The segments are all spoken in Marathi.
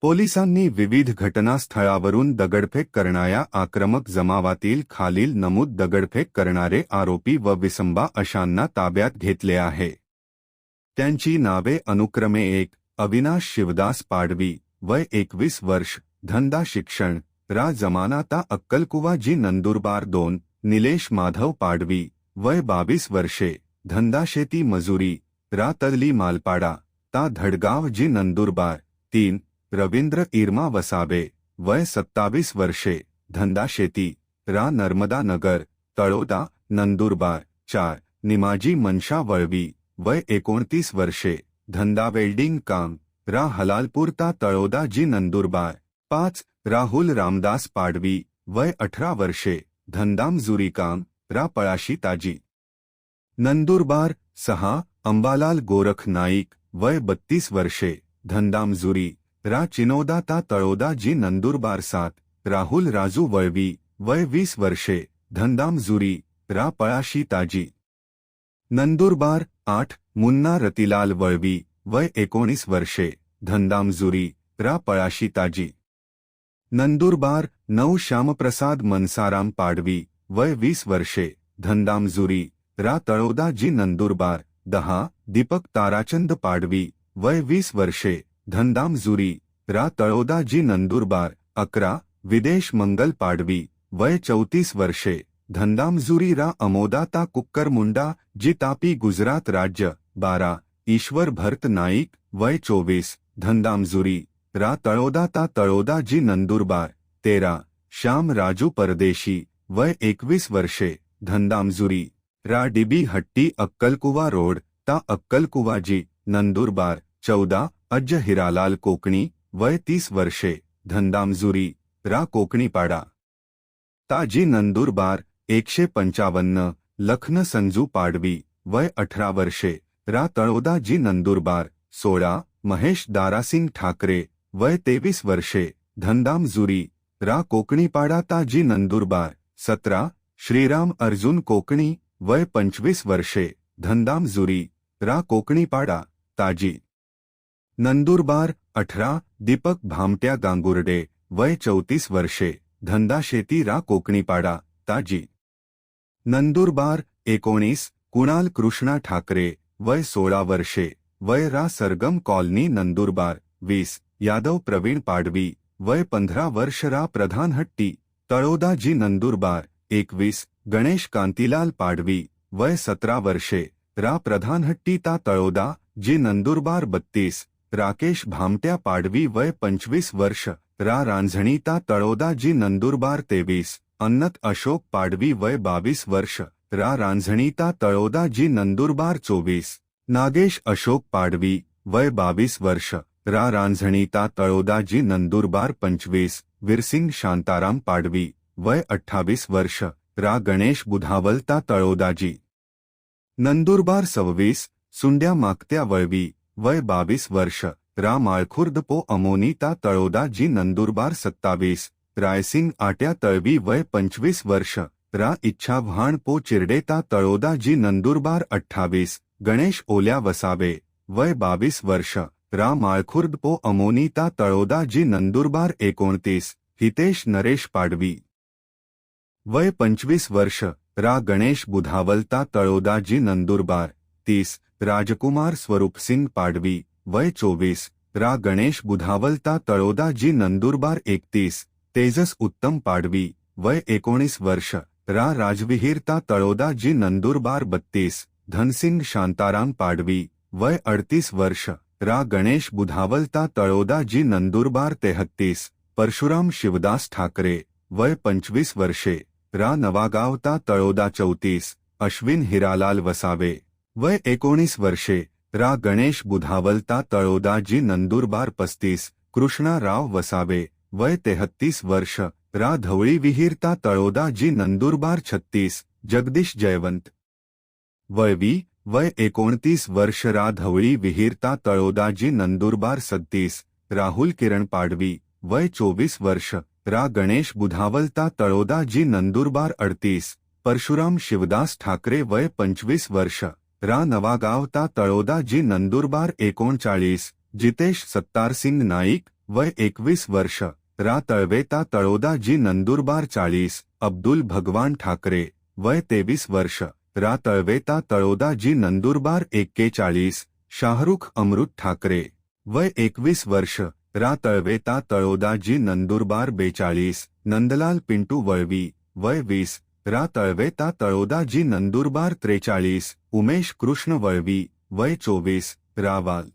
पोलिसांनी विविध घटनास्थळावरून दगडफेक करणाऱ्या आक्रमक जमावातील खालील नमूद दगडफेक करणारे आरोपी व विसंबा अशांना ताब्यात घेतले आहे. त्यांची नावे अनुक्रमे 1. अविनाश शिवदास पाडवी, वय 21 वर्ष, धंदा शिक्षण, रा जमानाता अक्कलकुवा जी नंदुरबार. 2. निलेश माधव पाडवी, वय 22 वर्षे, धंदा शेती मजुरी, रा तर्ली मालपाडा, ता धडगाव जी नंदुरबार. 3. रवींद्र इरमा वसावे, वय 27 वर्षे, धंदा शेती, रा नर्मदा नगर, तळोदा, नंदुरबार. 4. निमाजी मनशा वळवी, वय 29 वर्षे, धंदा वेल्डिंग काम, रा हलालपूर ता तळोदा जी नंदुरबार. 5. राहुल रामदास पाडवी, वय 18 वर्षे, धंदा मजुरी काम, रा पळाशी ताजी, नंदुरबार. 6. अंबालाल गोरख नाईक, वय 32 वर्षे, धंदा मजुरी, रा चिनोदा ता तळोदा जी नंदुरबार. 7. राहुल राजू वळवी, वय 20 वर्षे, धंदा मजुरी, रा पळाशी ताजी, नंदुरबार. 8. मुन्ना रतिलाल वळवी, वय 19 वर्षे, धंदा मजुरी, रा पळाशी ताजी, नंदुरबार. 9. श्यामप्रसाद मनसाराम पाडवी, वय 20 वर्षे, धंदा मजुरी, रा तळोदा जी नंदुरबार. 10. दीपक ताराचंद पाडवी, वय 20 वर्षे, धंदा मजुरी, रा तळोदा जी नंदुरबार. 11. विदेश मंगल पाडवी, वय 34 वर्षे, धंदा मजुरी, रा अमोदा ता कुक्करमुंडा जी तापी गुजरात राज्य. 12. ईश्वर भरत नाईक, वय 24, धंदा मजुरी, रा तळोदा ता तळोदा जी नंदुरबार. 13. श्याम राजू परदेशी, वय 21 वर्षे, धंदा मजुरी, रा डीबी हट्टी अक्कलकुवा रोड, ता अक्कलकुवा जी नंदुरबार. 14. अज्ज हिरालाल कोकणी, वय 30 वर्षे, धंदा मजुरी, रा कोकणीपाडा, ताजी नंदुरबार. 155. लखन संजू पाडवी, वय 18 वर्षे, रा तळोदा जी नंदुरबार. 16. महेश दारासिंग ठाकरे, वय 23 वर्षे, धंदा मजुरी, रा कोकणीपाडा ताजी नंदुरबार. 17. श्रीराम अर्जुन कोकणी, वय 25 वर्षे, धंदा मजुरी, रा कोकणीपाडा, ताजी, नंदुरबार. 18. दीपक भामट्या गांगुर्डे, वय 34 वर्षे, धंदा शेती, रा कोकणीपाडा, ताजी, नंदुरबार. 19. कुणाल कृष्णा ठाकरे, वय 16 वर्षे, वय रा सरगम कॉलनी नंदुरबार. 20. यादव प्रवीण पाडवी, वय 15 वर्ष, रा प्रधानहट्टी, तळोदा जी नंदुरबार. 21. गणेश कांतीलाल पाडवी, वय 17 वर्षे, रा प्रधानहट्टी ता तळोदा जी नंदुरबार. 32. राकेश भामट्या पाडवी, वय 25 वर्ष, रा रांझणी ता तळोदा जी नंदुरबार. 23. अन्नत अशोक पाडवी, वय 22 वर्ष, रा रांझणी ता तळोदा जी नंदुरबार. 24. नागेश अशोक पाडवी, वय 22 वर्ष, रा रांझणी ता तळोदा जी नंदुरबार. 25. वीरसिंग शांताराम पाडवी, वय 28 वर्ष, रा गणेश बुधावल ता तळोदा जी नंदुरबार. 26. सुंड्या माकत्या वळवी, वय 22 वर्ष, रा माळखुर्द पो अमोनी ता तळोदा जी नंदुरबार. 27. रायसिंग आट्या तळवी, वय 25 वर्ष, रा इच्छा व्हाण पो चिरडे ता तळोदा जी नंदुरबार. 28. गणेश ओल्या वसावे, वय 22 वर्ष, रा माळखुर्द पो अमोनी ता तळोदा जी नंदुरबार. 29. हितेश नरेश पाडवी, वय 25 वर्ष, रा गणेश बुधावल ता तळोदा जी नंदुरबार. 30. राजकुमार स्वरूपसिंग पाडवी, वय 24, रा गणेश बुधावल ता तळोदा जी नंदुरबार. 31. तेजस उत्तम पाडवी, वय 19 वर्ष, रा राजविहीर ता तळोदा जी नंदुरबार. 32. धनसिंग शांताराम पाडवी, वय 38 वर्ष, रा गणेश बुधावल ता तळोदा जी नंदुरबार. 33. परशुराम शिवदास ठाकरे, वय 25 वर्षे, रा नवागाव ता तळोदा. 34. अश्विन हिरालाल वसावे, वय 19 वर्षे, रा गणेश बुधावल ता तळोदा जी नंदुरबार. 35. कृष्णा राव वसावे, वय 33 वर्ष, रा धवळी विहीर ता तळोदा जी नंदुरबार. 36. जगदीश जयवंत वळवी, वय 29 वर्ष, रा धवळी विहीर ता तळोदा जी नंदुरबार. 37. राहुल किरण पाडवी, वय 24 वर्ष, रा गणेश बुधावल ता तळोदा जी नंदुरबार. 38. परशुराम शिवदास ठाकरे, वय 25 वर्ष, रा नवागाव ता तळोदा जी नंदुरबार. 39. जितेश सत्तारसिंग नाईक, वय 21 वर्ष रा तळवेता तळोदा जी नंदुरबार 40 अब्दुल भगवान ठाकरे वय 23 वर्ष रा तळवेता तळोदा जी नंदुरबार 41 शाहरुख अमृत ठाकरे वय 21 वर्ष रा तळवेता तळोदा जी नंदुरबार 42 नंदलाल पिंटू वळवी वय 20 रा तळवेता तळोदा जी नंदुरबार 43 उमेश कृष्ण वळवी वय 24 रावाल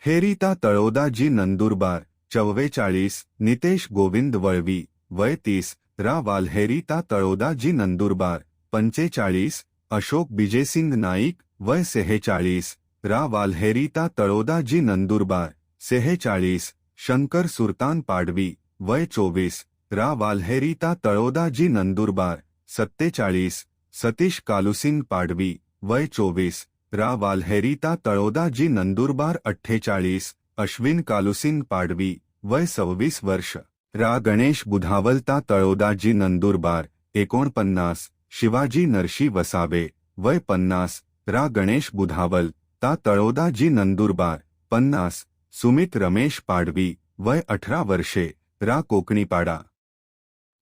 हेरिता तळोदा जी नंदुरबार 44 नितेश गोविंद वळवी वय 30 रा वाल्हेरिता तळोदा जी नंदुरबार 45 अशोक बिजेसिंग नाईक वय 46 रा वाल्हेरिता तळोदा जी नंदुरबार 46 शंकर सुरतान पाडवी वय 24 रा वाल्हेरिता तळोदा जी नंदुरबार 47 सतीश कालुसिंग पाडवी वय 24 रा वाल्हेरिता तळोदा जी नंदुरबार 48 अश्विन कालुसिंग पाडवी वय 26 वर्ष रा गणेश बुधावलता तळोदा जी नंदुरबार 49 शिवाजी नरशी वसावे वय 50 रा गणेश बुधावल ता तळोदा जी नंदुरबार 50 सुमित रमेश पाडवी वय 18 वर्षे रा कोकणीपाडा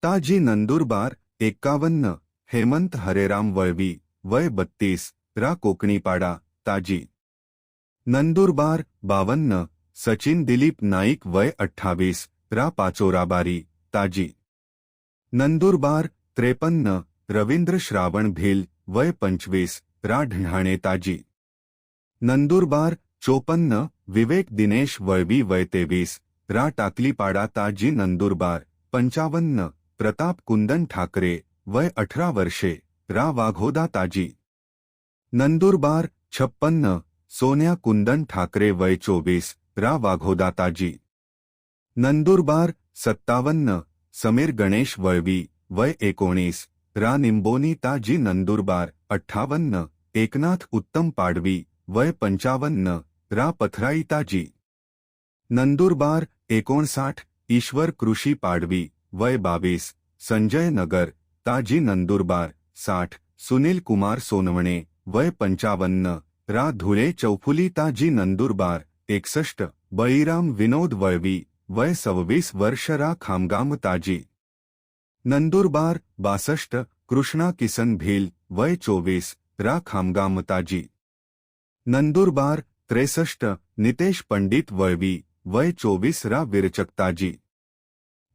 ता जी नंदुरबार 51 हेमंत हरेराम वळवी वय 32 रा कोकणीपाडा ताजी नंदुरबार 52 सचिन दिलीप नाईक वय 28 रा पाचोराबारी ताजी नंदुरबार 53 रवींद्र श्रावण भिल वय 25 रा ढाणे ताजी नंदुरबार 54 विवेक दिनेश वळवी वय 23 रा टाकलीपाडा ताजी नंदुरबार 55 प्रताप कुंदन ठाकरे वय 18 वर्षे रा वाघोदा ताजी नंदुरबार 56 सोन्या कुंदन ठाकरे वय 24 रा वाघोदा ताजी नंदुरबार 57 समीर गणेश वळवी वय 19 रा निंबोनी ताजी नंदुरबार 58 एकनाथ उत्तम पाडवी वय 55 रा पथराई ताजी नंदुरबार 59 ईश्वर कृषी पाडवी वय 22 संजय नगर ताजी नंदुरबार 60 सुनील कुमार सोनवणे वय 55 रा धुळे चौफुली ताजी नंदुरबार 61 बळीराम विनोद वळवी वय 26 वर्ष रा खामगाम ताजी नंदुरबार 62 कृष्णा किसन भील वय 24 रा खामगाम ताजी नंदुरबार 63 नितेश पंडित वळवी वय 24 रा विरचक ताजी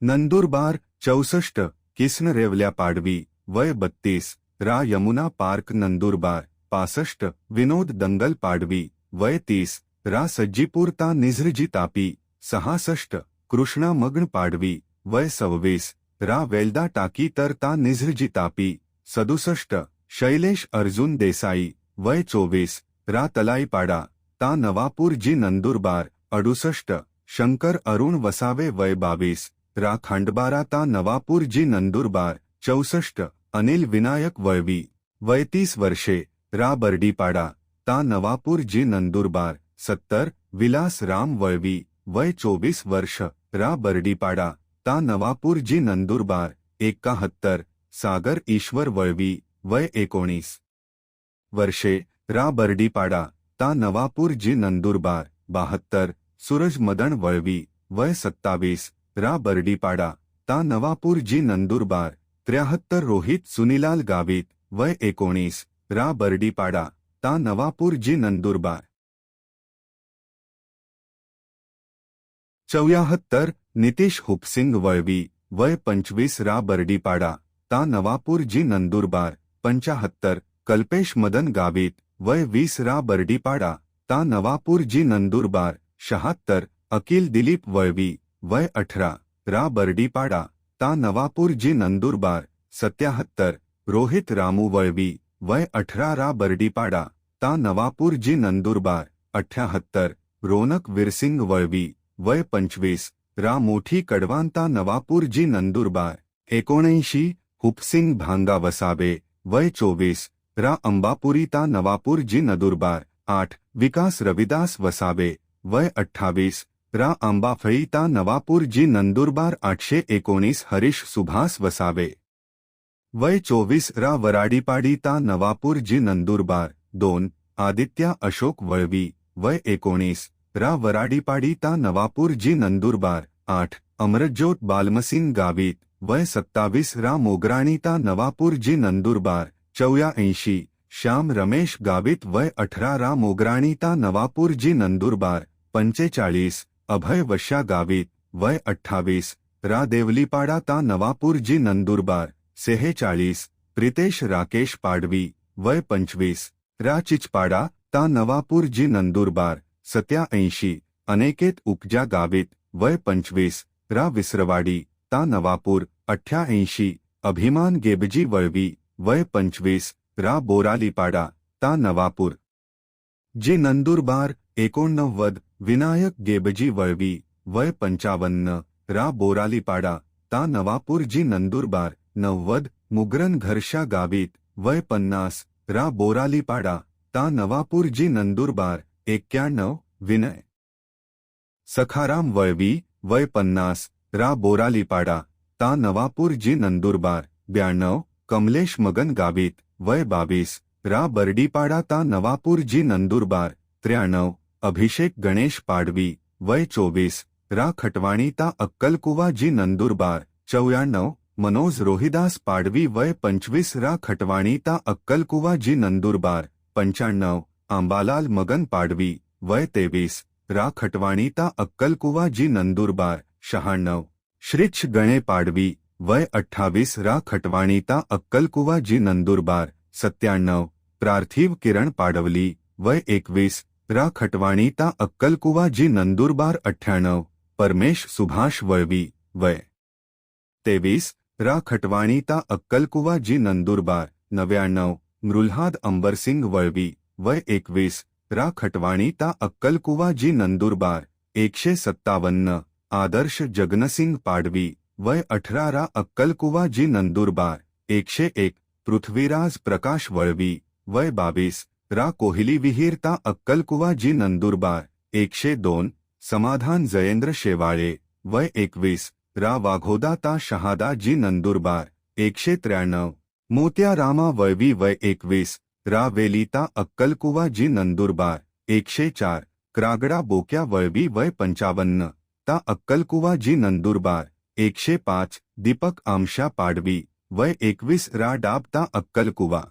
नंदुरबार 64 किसन रेवल्या पाडवी वय 32 रा यमुना पार्क नंदुरबार 65 विनोद दंगल पाडवी वय 30 रा सज्जीपूर ता निझरजी तापी 66 कृष्णा मग्न पाडवी वय 26 रा वेल्दा टाकी तर ता निझरजी तापी 67 शैलेश अर्जुन देसाई वय 24 रा तलाईपाडा ता नवापूर जी नंदुरबार 68 शंकर अरुण वसावे वय 22 रा खांडबारा ता नवापूर जी नंदुरबार 64 अनिल विनायक वळवी वय 30 वर्षे रा बर्डीपाडा ता नवापूर जी नंदुरबार 70 विलास राम वळवी वय 24 वर्ष रा बर्डीपाडा ता नवापूर जी नंदुरबार 71 सागर ईश्वर वळवी वय 19 वर्षे रा बर्डीपाडा ता नवापूर जी नंदुरबार 72 सूरज मदन वळवी वय 27 रा बर्डीपाडा ता नवापूर जी नंदुरबार 73 रोहित सुनीलाल गावित वय 19 रा बर्डीपाडा ता नवापूर जी नंदुरबार 74 नितीश हुपसिंग वळवी वय 25 रा बर्डीपाडा ता नवापूर जी नंदुरबार 75 कल्पेश मदन गावित वय 20 रा बर्डीपाडा ता नवापूर जी नंदुरबार 76 अकिल दिलीप वळवी वय 18 रा बर्डीपाडा ता नवापूर जी नंदुरबार 77 रोहित रामू वळवी वय 18 रा बर्डीपाडा ता नवापूर जी नंदुरबार 78 रोनक विरसिंग वळवी वय 25 रा मोठी कडवान ता नवापूर जी नंदुरबार 79 हुपसिंग भांगा वसावे वय 24 रा अंबापुरी ता नवापूर जी नंदुरबार 8 विकास रविदास वसावे वय 28 रा आंबाफळी ता नवापूर जी नंदुरबार 819 हरीश सुभाष वसावे वय 24 रा वराडीपाडी ता नवापूर जी नंदुरबार 2 आदित्य अशोक वळवी वय 19 रा वराडीपाडी ता नवापूर जी नंदुरबार 8 अमरज्योत बालमसिंग गावित वय 27 रा मोगराणी ता नवापूर जी नंदुरबार 84 श्याम रमेश गावित वय 18 रा मोगराणी ता नवापूर जी नंदुरबार 45 अभय वश्या गावित वय 28 रा देवलीपाड़ा ता नवापूर जी नंदुरबार 46 प्रितेश राकेश पाडवी वय 25 रा चिचपाड़ा ता नवापूर जी नंदुरबार 87 अनेकेत उपजा गावित वय 25 रा विसरवाडी ता नवापूर 88 अभिमान गेबजी वळवी वय 25 रा बोरालीपाड़ा ता नवापूर जी नंदुरबार 89 विनायक गेबजी वळवी वय 55 रा बोरालीपाड़ा ता नवापूर जी नंदुरबार 90 मुगरन घरशा गावित वय 50 रा बोरालीपाड़ा ता नवापूर जी नंदुरबार 91 विनय सखाराम वळवी वय 50 रा बोरालीपाड़ा ता नवापूर जी नंदुरबार 92 कमलेश मगन गावित वय 22 रा बर्डीपाड़ा ता नवापूर जी नंदुरबार 93 अभिषेक गणेश पाडवी वय 24 रा खटवाणी ता अक्कलकुवा जी नंदुरबार 94 मनोज रोहिदास पाडवी वय 25 रा खटवाणी ता अक्कलकुवा जी नंदुरबार 95 आंबालाल मगन पाडवी वय 23 रा खटवाणी ता अक्कलकुवा जी नंदुरबार 96 श्रीच्छ गणे पाडवी वय 28 रा खटवाणी ता अक्कलकुवा जी नंदुरबार 97 पार्थिव किरण पाडवली वय 21 रा खटवाणी ता अक्कलकुवा जी नंदुरबार 98 परमेश सुभाष वळवी वय 23 रा खटवाणी ता अक्कलकुवा जी नंदुरबार 99 मृल्हाद अंबरसिंग वळवी वय 21 रा खटवाणी ता अक्कलकुवा जी नंदुरबार 157 आदर्श जगनसिंग पाडवी वय 18 रा अक्कलकुवा जी नंदुरबार 101 पृथ्वीराज प्रकाश वळवी वय 22 रा कोहली विहीर ता अक्कलकुवा जी नंदुरबार 102 समाधान जयेंद्र शेवाळे वय 21 रा वाघोदा ता शहादा जी नंदुरबार 193 मोत्या रामा वळवी वय 21 रा वेलिता अक्कलकुवा जी नंदुरबार 104 क्रागडा बोक्या वळवी वय 55 ता अक्कलकुवा जी नंदुरबार 105 दीपक आमशा पाडवी वय 21 रा डाब ता अक्कलकुवा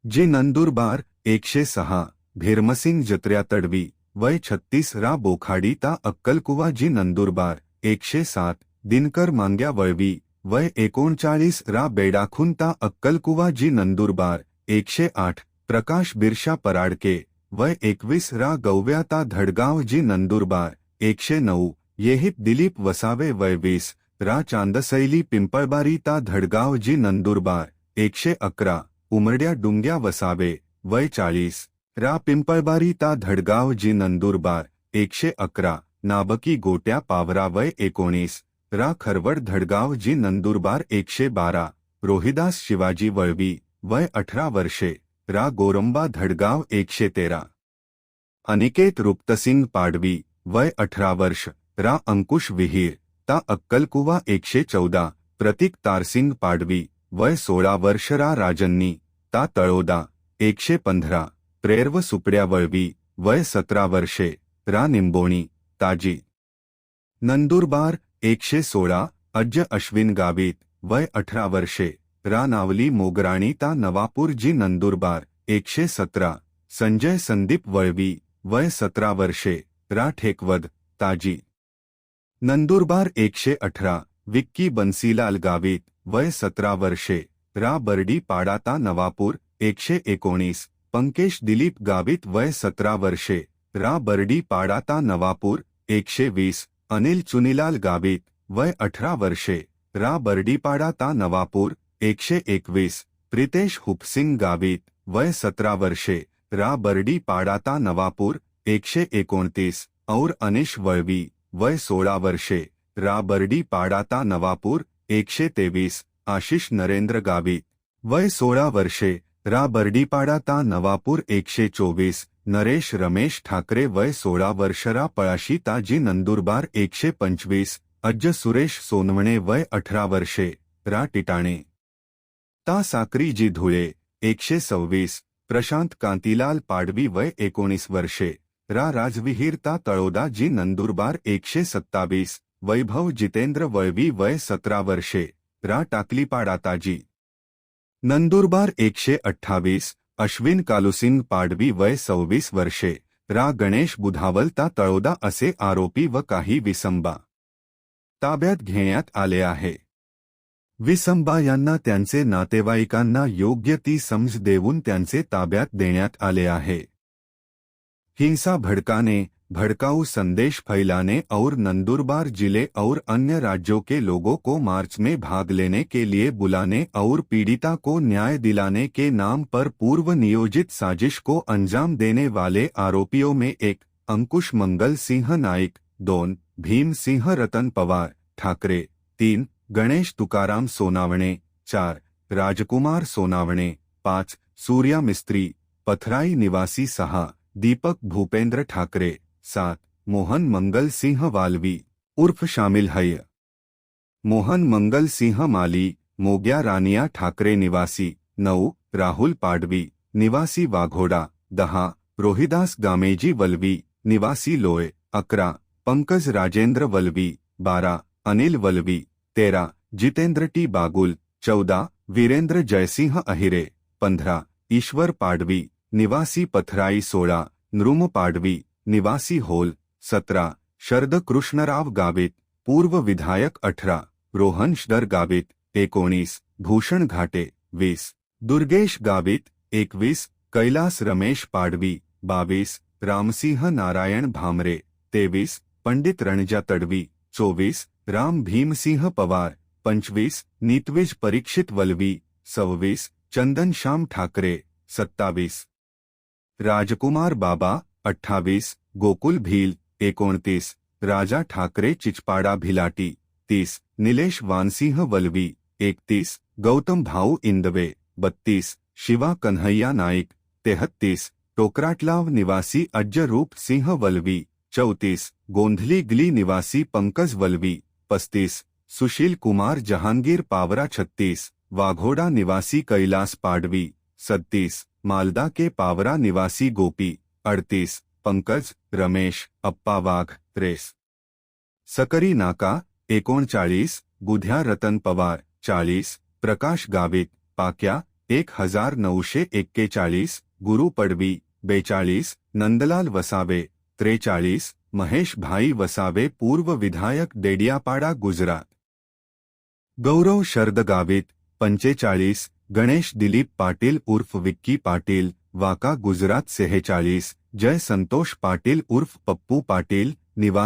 जी नंदुरबार 106 भीरमसिंग जत्र्या तडवी वय 36 रा बोखाडी ता अक्कलकुवा जी नंदुरबार 107 दिनकर मांग्या वळवी वय 39 रा बेडाखून ता अक्कलकुवा जी नंदुरबार 108 प्रकाश बिरशा पराडके वय 21 रा गौव्या ता धडगाव जी नंदुरबार 109 येहित दिलीप वसावे वय 20 रा चांदसैली पिंपळबारी ता धडगाव जी नंदुरबार 111 उमरड्या डुंग्या वसावे वय 40 रा पिंपळबारी ता धडगाव जी नंदुरबार 111 नाबकी गोट्या पावरा वय 19 रा खरवड धडगाव जी नंदुरबार 112 रोहिदास शिवाजी वळवी वय 18 वर्षे रा गोरंबा धडगाव 113 अनिकेत रुक्तसिंग पाडवी वय 18 वर्ष रा अंकुश विहीर ता अक्कलकुवा 114 प्रतीक तारसिंग पाडवी वय 16 वर्ष रा राजन्नी ता तळोदा 115 प्रेरव सुपड्या वळवी वय 17 वर्षे रा निंबोणी ताजी नंदुरबार 116 अज्ज अश्विन गावित वय 18 वर्षे रा नावली मोगराणी ता नवापूर जी नंदुरबार 117 संजय संदीप वळवी वय 17 वर्षे रा ठेकवद ताजी नंदुरबार 118 विक्की बंसीलाल गावित वय 17 वर्षे रा बर्डी पाड़ा ता नवापूर 119 पंकेश दिलीप गावित वय 17 वर्षे रा बर्डी पाड़ा ता नवापूर 120 अनिल चुनीलाल गावित वय 18 वर्षे रा बर्डी पाड़ा ता नवापूर 121 प्रितेश हुपसिंग गावित वय 17 वर्षे रा बर्डी पाड़ा ता नवापूर 129 और अनिश वळवी वय 16 वर्षे रा बर्डी पाड़ा ता नवापूर 123 आशीष नरेंद्र गावित वय 16 वर्षे रा बर्डी पाड़ा ता नवापूर 124 नरेश रमेश ठाकरे वय 16 वर्ष रा पळाशी ता जी नंदुरबार 125 अज्ज सुरेश सोनवणे वय 18 वर्षे रा टिटाणे ता साक्री जी धुळे 126 प्रशांत कांतीलाल पाडवी वय 19 वर्षे रा राजविहीर तळोदा जी नंदुरबार 127 वैभव जितेंद्र वळवी वय 17 वर्षे रा टाकलीपाडा ताजी नंदुरबार 128 अश्विन कालुसिंग पाडवी वय 26 वर्षे रा गणेश बुधावलता तळोदा असे आरोपी व काही विसंबा ताब्यात घेण्यात आले आहे। विसंबा यांना त्यांचे नातेवाईकांना योग्य ती समज देऊन त्यांचे ताब्यात देण्यात आले आहे। हिंसा भड़काने, भड़काऊ संदेश फैलाने और नंदुरबार जिले और अन्य राज्यों के लोगों को मार्च में भाग लेने के लिए बुलाने और पीड़िता को न्याय दिलाने के नाम पर पूर्व नियोजित साजिश को अंजाम देने वाले आरोपियों में एक अंकुश मंगल सिंह नाइक, 2 भीम सिंह रतन पवार ठाकरे, 3 गणेश तुकाराम सोनावणे, 4 राजकुमार सोनावणे, 5 सूर्या मिस्त्री पथराई निवासी, 6 दीपक भूपेंद्र ठाकरे, 7 मोहन मंगल सिंह वालवी उर्फ शामिल है। मोहन मंगल सिंह माली मोग्या रानिया ठाकरे निवासी, 9 राहुल पाडवी निवासी वाघोडा, 10 रोहिदास गामेजी वलवी निवासी लोय, 11 पंकज राजेंद्र वलवी, 12 अनिल वलवी, 13 जितेंद्र टी बागुल, 14 वीरेंद्र जयसिंह अहिरे, 15 ईश्वर पाडवी निवासी पथराई, 16 नृम पाडवी निवासी होल, 17 शरद कृष्णराव गावित पूर्व विधायक, 18 रोहन शदर गावित, 19 भूषण घाटे, 20 दुर्गेश गावित, 21 कैलास रमेश पाडवी, 22 रामसिंह नारायण भामरे, 23 पंडित रणजा तडवी, 24 राम भीमसिंह पवार, 25 नीतविज परीक्षित वलवी, 26 चंदन श्याम ठाकरे, 27 राजकुमार बाबा, 28 गोकुल भील, 29 राजा ठाकरे चिचपाड़ा भिलाटी, 30 नीलेश वानसिंह वलवी, 31 गौतम भाऊ इंदवे, 32 शिवा कन्हैया नाइक, 33 टोकराटलाव निवासी अज्जरूप सिंह वलवी, 34 गोंधली गली निवासी पंकज वलवी, 35 सुशील कुमार जहांगीर पावरा, 36 वाघोड़ा निवासी कैलास पाडवी, 37 मालदा के पावरा निवासी गोपी, 38 पंकज रमेश अप्पा वाघ, 33 सकरी नाका, 39 बुध्या रतन पवार, 40 प्रकाश गावित पाक्या, 1941 गुरु पडवी, 42 नंदलाल वसावे, 43 महेश भाई वसावे पूर्व विधायक डेडियापाड़ा गुजरात, गौरव शरद गावित, 45 गणेश दिलीप पाटिल उर्फ विक्की पाटिल वाका गुजरात, 46 जय संतोष पाटिल उर्फ पप्पू पाटिल निवासी